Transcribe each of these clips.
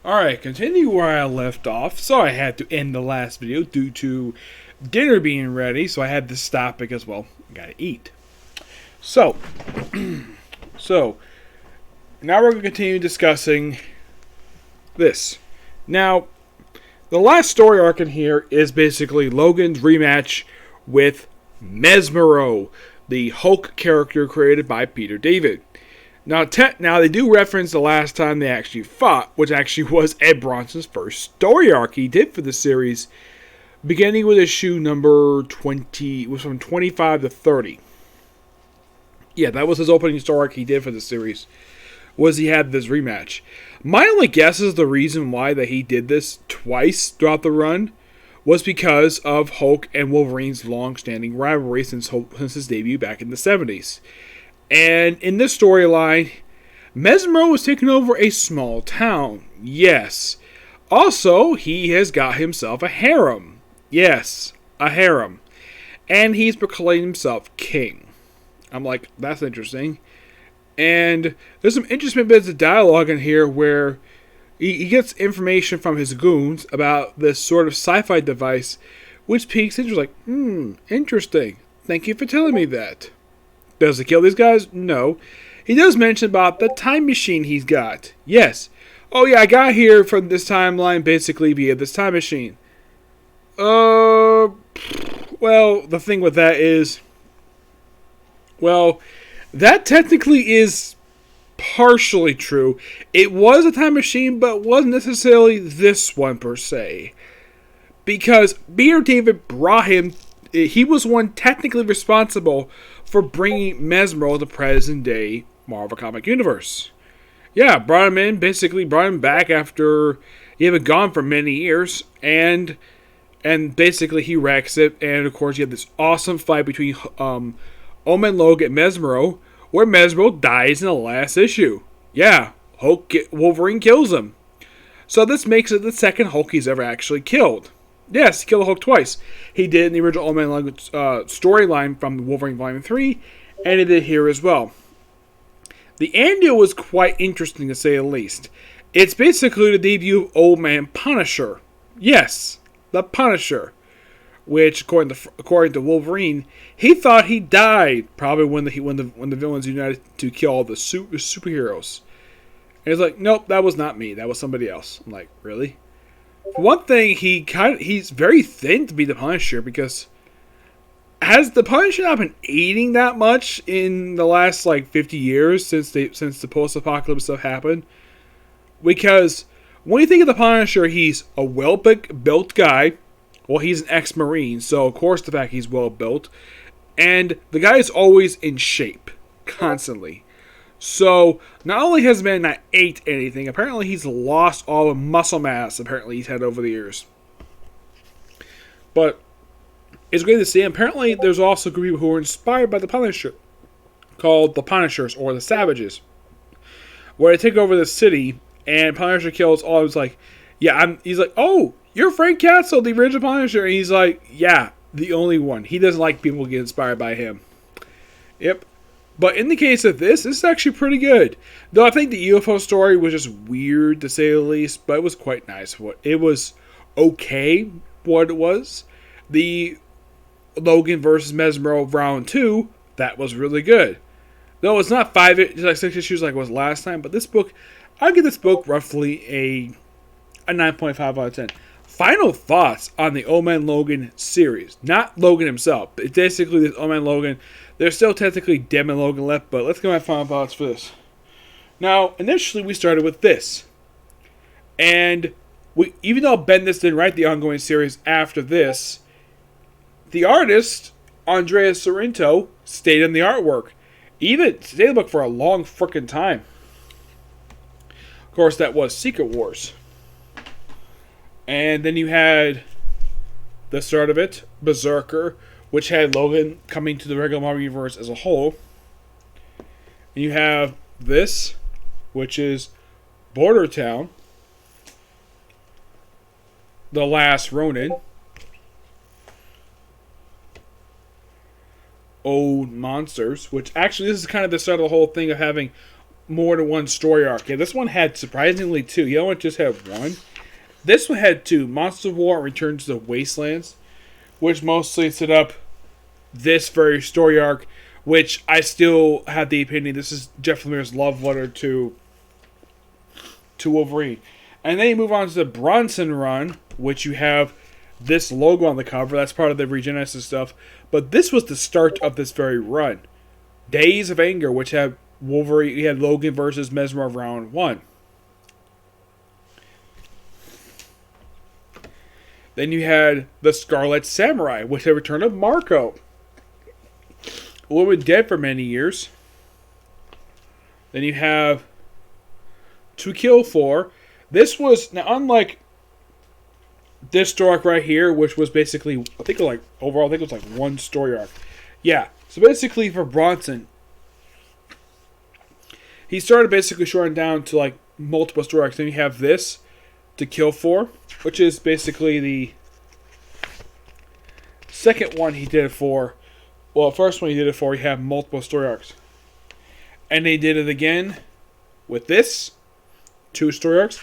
Alright, continue where I left off. So I had to end the last video due to dinner being ready, so I had to stop because, well, I gotta eat. So, now we're going to continue discussing this. Now, the last story arc in here is basically Logan's rematch with Mesmero, the Hulk character created by Peter David. Now they do reference the last time they actually fought, which actually was Ed Bronson's first story arc he did for the series, beginning with issue number 20. It was from 25 to 30. Yeah, that was his opening story arc he did for the series. Was he had this rematch? My only guess is the reason why that he did this twice throughout the run was because of Hulk and Wolverine's long-standing rivalry since his debut back in the 70s. And in this storyline, Mesmero was taking over a small town. Yes. Also, he has got himself a harem. Yes, a harem. And he's proclaimed himself king. I'm like, that's interesting. And there's some interesting bits of dialogue in here where he gets information from his goons about this sort of sci-fi device, which piques interest. Like, interesting. Thank you for telling me that. Does it kill these guys? No. He does mention about the time machine he's got. Yes. Oh yeah, I got here from this timeline basically via this time machine. Well, the thing with that is, well, that technically is partially true. It was a time machine, but wasn't necessarily this one per se. Because Peter David brought him, he was one technically responsible for bringing Mesmero to the present day Marvel Comic Universe. Yeah, brought him in, basically brought him back after he had been gone for many years, and basically he wrecks it, and of course you have this awesome fight between Old Man Logan and Mesmero, where Mesmero dies in the last issue. Yeah, Wolverine kills him. So this makes it the second Hulk he's ever actually killed. Yes, he killed the Hulk twice. He did in the original Old Man Logan storyline from Wolverine Volume 3, and he did here as well. The ending was quite interesting to say the least. It's basically the debut of Old Man Punisher. Yes, the Punisher. Which, according to Wolverine, he thought he died probably when the villains united to kill all the superheroes. And he's like, nope, that was not me. That was somebody else. I'm like, really? For one thing, he's very thin to be the Punisher, because has the Punisher not been eating that much in the last 50 years since the post-apocalypse stuff happened? Because when you think of the Punisher, he's a well-built guy. Well, he's an ex-Marine, so of course the fact he's well-built. And the guy is always in shape, constantly. So, not only has the man not ate anything, apparently he's lost all the muscle mass apparently he's had over the years. But, it's great to see. Apparently, there's also a group of people who are inspired by the Punisher, called the Punishers, or the Savages, where they take over the city, and Punisher kills all of them. He's like, oh, you're Frank Castle, the original Punisher. And he's like, yeah, the only one. He doesn't like people to get inspired by him. Yep. But in the case of this is actually pretty good. Though I think the UFO story was just weird, to say the least, but it was quite nice. It was okay, what it was. The Logan versus Mesmero round 2, that was really good. Though it's not 6 issues like it was last time, but this book, I'll give this book roughly a 9.5 out of 10. Final thoughts on the Old Man Logan series. Not Logan himself. It's basically this Old Man Logan. There's still technically Dead Man Logan left, but let's get my final thoughts for this. Now, initially we started with this. And even though Bendis didn't write the ongoing series after this, the artist, Andrea Sorrento, stayed in the artwork. Even stayed in the book for a long frickin' time. Of course, that was Secret Wars. And then you had the start of it, Berserker, which had Logan coming to the regular Marvel Universe as a whole. And you have this, which is Border Town, The Last Ronin, Old Monsters, which actually this is kind of the start of the whole thing of having more than one story arc. Yeah, this one had surprisingly two. The other one just had one. This one had two. Monsters of War and Return to the Wastelands, which mostly set up this very story arc, which I still have the opinion this is Jeff Lemire's love letter to Wolverine. And then you move on to the Bronson run, which you have this logo on the cover. That's part of the Regenesis stuff. But this was the start of this very run. Days of Anger, which had Wolverine, you had Logan versus Mesmer round 1. Then you had the Scarlet Samurai, which had Return of Marco. A woman dead for many years. Then you have To Kill For. This was, now unlike this story arc right here, which was basically, overall it was like one story arc. Yeah, so basically for Bronson, he started basically shorting down to like multiple story arcs. Then you have this, To Kill For, which is basically the second one he did it for. Well, first one he did it for, he had multiple story arcs. And they did it again with this, 2 story arcs.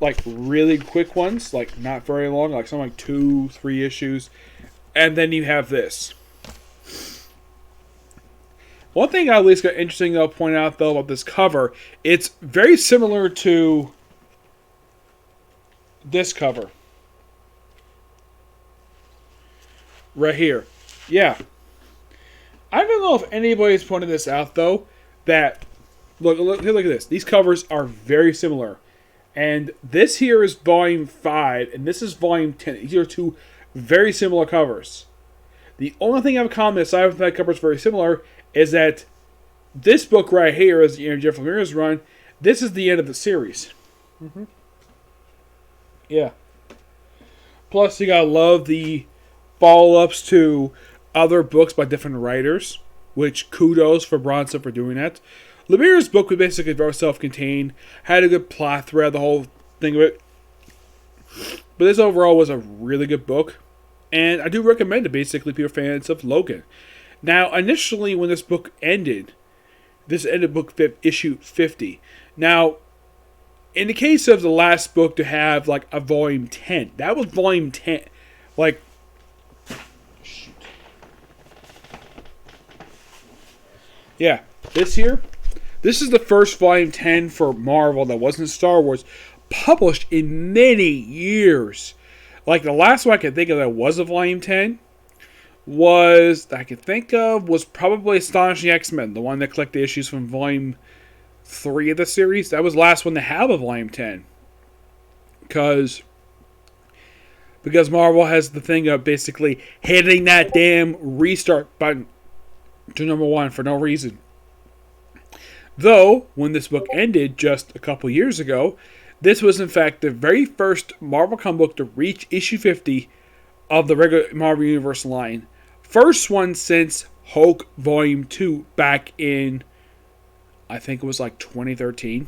Like really quick ones, like not very long, like something like 2-3 issues. And then you have this. One thing I at least got interesting to point out though about this cover, it's very similar to this cover. Right here. Yeah. I don't know if anybody's pointed this out though, that look at this. These covers are very similar. And this here is volume 5, and this is volume 10. These are 2 very similar covers. The only thing I have in common, aside from that cover is very similar, is that this book right here is the end of Jeff Lemire's run. This is the end of the series. Mm-hmm. Yeah. Plus, you gotta love the follow-ups to other books by different writers, which kudos for Bronson for doing that. Lemire's book was basically very self-contained, had a good plot thread, the whole thing of it. But this overall was a really good book, and I do recommend it basically if you're fans of Logan. Now, initially when this book ended, this ended issue 50. Now, in the case of the last book to have like a volume 10, that was volume 10. Like, shoot. Yeah, this here. This is the first volume 10 for Marvel that wasn't Star Wars, published in many years. Like the last one I could think of that was a volume 10 was probably Astonishing X-Men, the one that collected issues from volume 3 of the series. That was the last one to have a volume 10. Because Marvel has the thing of basically hitting that damn restart button to number 1 for no reason. Though, when this book ended just a couple years ago, this was in fact the very first Marvel comic book to reach issue 50 of the regular Marvel Universe line. First one since Hulk Volume 2 back in, I think it was like 2013.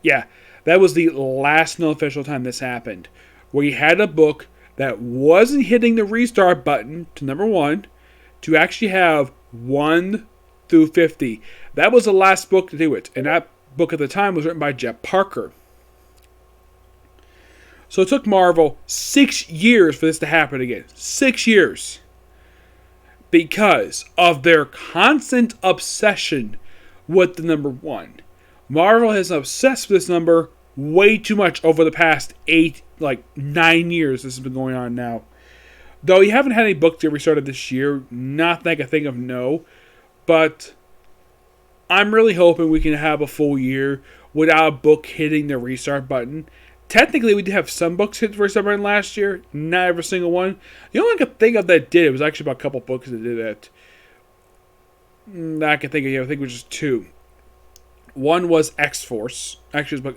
Yeah, that was the last known official time this happened. Where you had a book that wasn't hitting the restart button to number 1 to actually have 1 through 50. That was the last book to do it. And that book at the time was written by Jeff Parker. So it took Marvel 6 years for this to happen again. 6 years. Because of their constant obsession with the number 1. Marvel has obsessed with this number way too much over the past 9 years this has been going on now. Though you haven't had any books that restarted this year. Not that I can think of, no. But I'm really hoping we can have a full year without a book hitting the restart button. Technically, we did have some books hit the restart button last year. Not every single one. The only one I could think of that did, it was actually about a couple books that did that. I can think of, I think it was just 2. One was X-Force. Actually,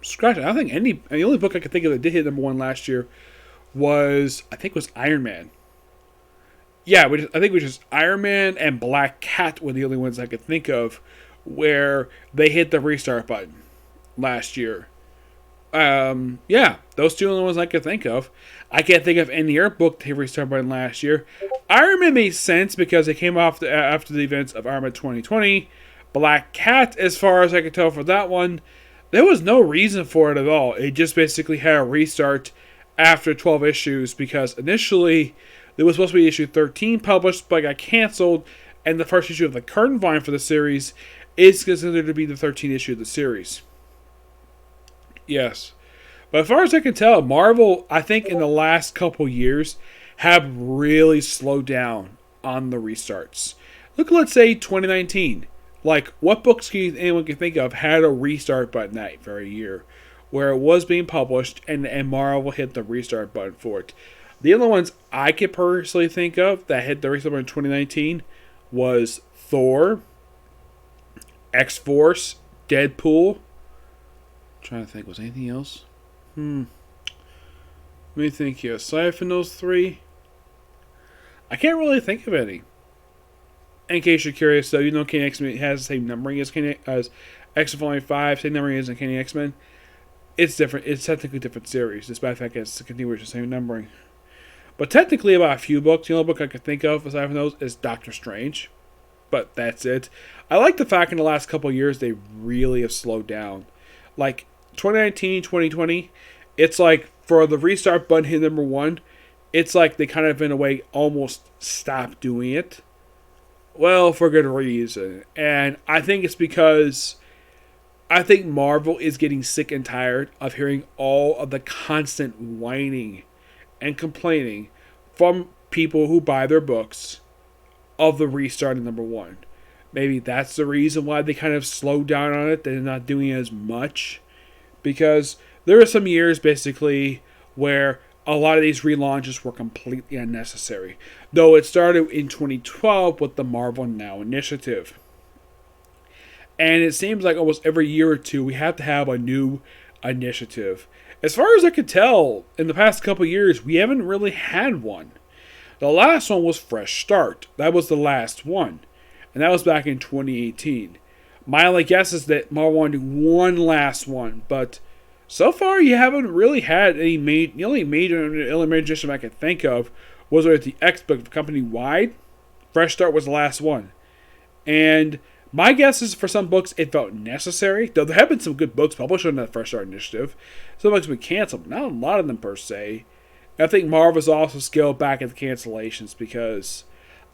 scratch it. I don't think the only book I could think of that did hit number 1 last year was Iron Man. Yeah, I think it was just Iron Man and Black Cat were the only ones I could think of where they hit the restart button last year. Yeah, those 2 are the only ones I could think of. I can't think of any other book to hit restart button last year. Iron Man made sense because it came off after the events of Iron Man 2020. Black Cat, as far as I can tell for that one, there was no reason for it at all. It just basically had a restart after 12 issues because initially there was supposed to be issue 13 published, but got canceled, and the first issue of the current volume for the series is considered to be the 13th issue of the series. Yes. But as far as I can tell, Marvel, I think in the last couple years, have really slowed down on the restarts. Look, let's say 2019. Like, what books can anyone can think of had a restart button that very year, where it was being published and Marvel hit the restart button for it? The only ones I could personally think of that hit the restart button in 2019 was Thor, X-Force, Deadpool. I'm trying to think, was anything else? Let me think here. Aside from those three, I can't really think of any. In case you're curious, though, you know Uncanny X-Men has the same numbering as X-Men Volume 5, same numbering as Uncanny X-Men. It's different. It's technically a different series, despite the fact that it's continuous the same numbering. But technically, about a few books. The only book I could think of aside from those is Doctor Strange. But that's it. I like the fact in the last couple of years they really have slowed down. Like 2019, 2020, it's like for the restart button hit number 1, it's like they kind of in a way almost stopped doing it. Well, for good reason. And I think it's because I think Marvel is getting sick and tired of hearing all of the constant whining and complaining from people who buy their books of the restart in number 1. Maybe that's the reason why they kind of slowed down on it. They're not doing as much. Because there were some years, basically, where a lot of these relaunches were completely unnecessary. Though it started in 2012 with the Marvel Now initiative. And it seems like almost every year or two, we have to have a new initiative. As far as I could tell, in the past couple years, we haven't really had one. The last one was Fresh Start. That was the last one. And that was back in 2018. My only guess is that Marvel wanted to do one last one, but so far you haven't really had any the only major elimination I can think of was with the X-Book company-wide. Fresh Start was the last one. And my guess is for some books it felt necessary, though there have been some good books published on that Fresh Start initiative. Some books have been canceled, not a lot of them per se. I think Marvel's also scaled back at the cancellations because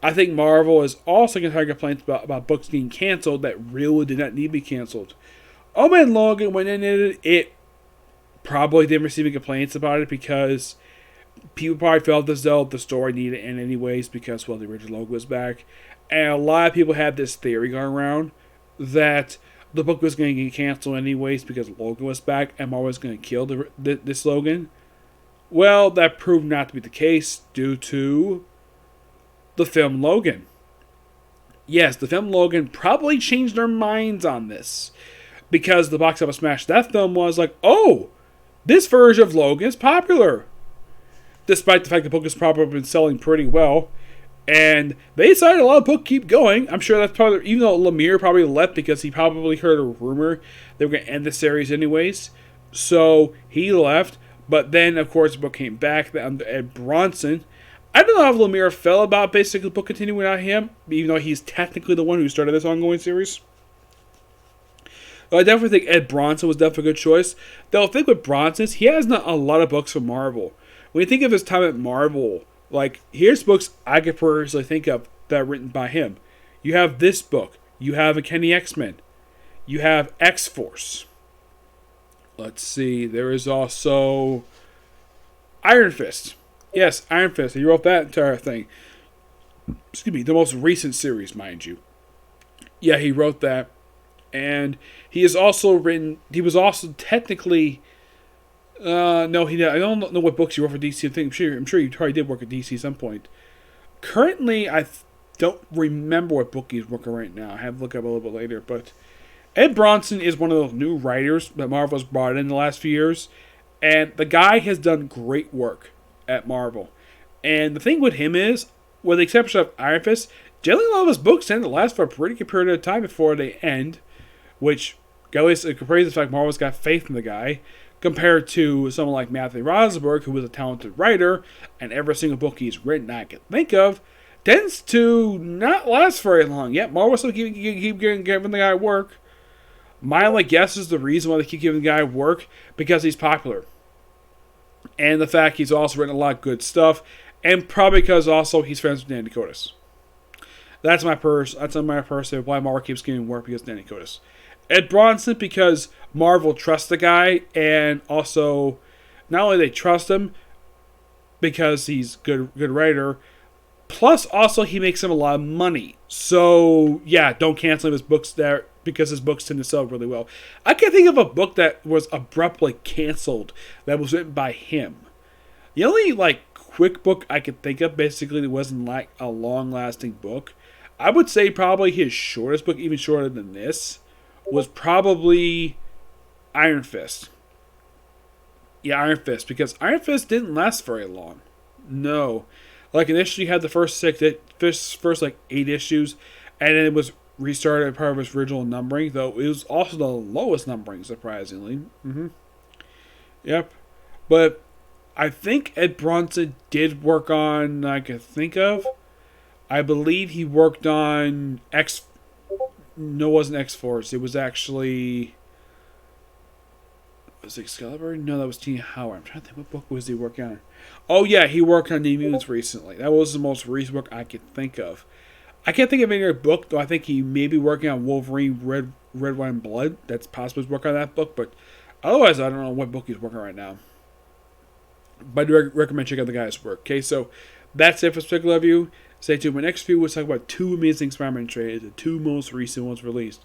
I think Marvel is also going to have complaints about books being canceled that really did not need to be canceled. Old Man Logan, when it probably didn't receive any complaints about it because people probably felt as though the story needed to end anyways because, well, the original Logan was back. And a lot of people had this theory going around that the book was going to get canceled anyways because Logan was back and Marvel was going to kill this Logan. Well, that proved not to be the case due to the film Logan. Yes, the film Logan probably changed their minds on this because the box office smash that film was like, oh, this version of Logan is popular. Despite the fact the book has probably been selling pretty well. And they decided to let the book keep going. I'm sure that's probably, even though Lemire probably left because he probably heard a rumor they were going to end the series anyways. So he left. But then, of course, the book came back at Bronson. I don't know how Lemire felt about basically the book continuing without him, even though he's technically the one who started this ongoing series. But I definitely think Ed Bronson was definitely a good choice. Though, the thing with Bronson is he has not a lot of books from Marvel. When you think of his time at Marvel, like, here's books I could personally think of that are written by him. You have this book. You have Uncanny X-Men. You have X-Force. Let's see. There is also Iron Fist. Yes, Iron Fist. He wrote that entire thing. Excuse me, the most recent series, mind you. Yeah, he wrote that. And he has also written... He was also technically... no, he did. I don't know what books he wrote for DC. I'm sure he probably did work at DC at some point. Currently, I don't remember what book he's working right now. I have to look up a little bit later. But Ed Bronson is one of those new writers that Marvel has brought in the last few years. And the guy has done great work at Marvel. And the thing with him is, with the exception of Iron Fist, generally a lot of his books tend to last for a pretty good period of time before they end. Which, at least it compares the fact Marvel's got faith in the guy. Compared to someone like Matthew Rosenberg, who was a talented writer, and every single book he's written I can think of tends to not last very long. Yep, Marvel still keep giving the guy work. My only guess is the reason why they keep giving the guy work because he's popular. And the fact he's also written a lot of good stuff. And probably because also he's friends with Danny Cotis. That's my person why Marvel keeps giving work because of Danny Cotis. Ed Bronson because Marvel trusts the guy, and also not only they trust him because he's good writer, plus also he makes him a lot of money. So yeah, don't cancel his books there because his books tend to sell really well. I can't think of a book that was abruptly canceled that was written by him. The only quick book I could think of basically that wasn't like a long lasting book, I would say probably his shortest book, even shorter than this, was probably Iron Fist. Yeah, Iron Fist, because Iron Fist didn't last very long. No. Initially you had the first 8 issues, and then it was restarted as part of its original numbering, though it was also the lowest numbering, surprisingly. Yep. But I think Ed Bronson did work on, I could think of. I believe he worked on No, it wasn't X-Force. It was actually... Was it Excalibur? No, that was Teen Howard. I'm trying to think, what book was he working on? Oh, yeah, he worked on New Mutants recently. That was the most recent book I could think of. I can't think of any other book, though I think he may be working on Wolverine Red, Wine, Blood. That's possible he's working on that book, but otherwise, I don't know what book he's working on right now. But I do recommend checking out the guy's work. Okay, so that's it for Spectacular Review. Stay tuned. My next video, we'll talk about 2 amazing Spider-Man trades, the 2 most recent ones released.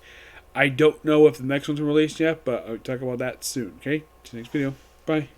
I don't know if the next one's released yet, but I'll talk about that soon. Okay, see you next video. Bye.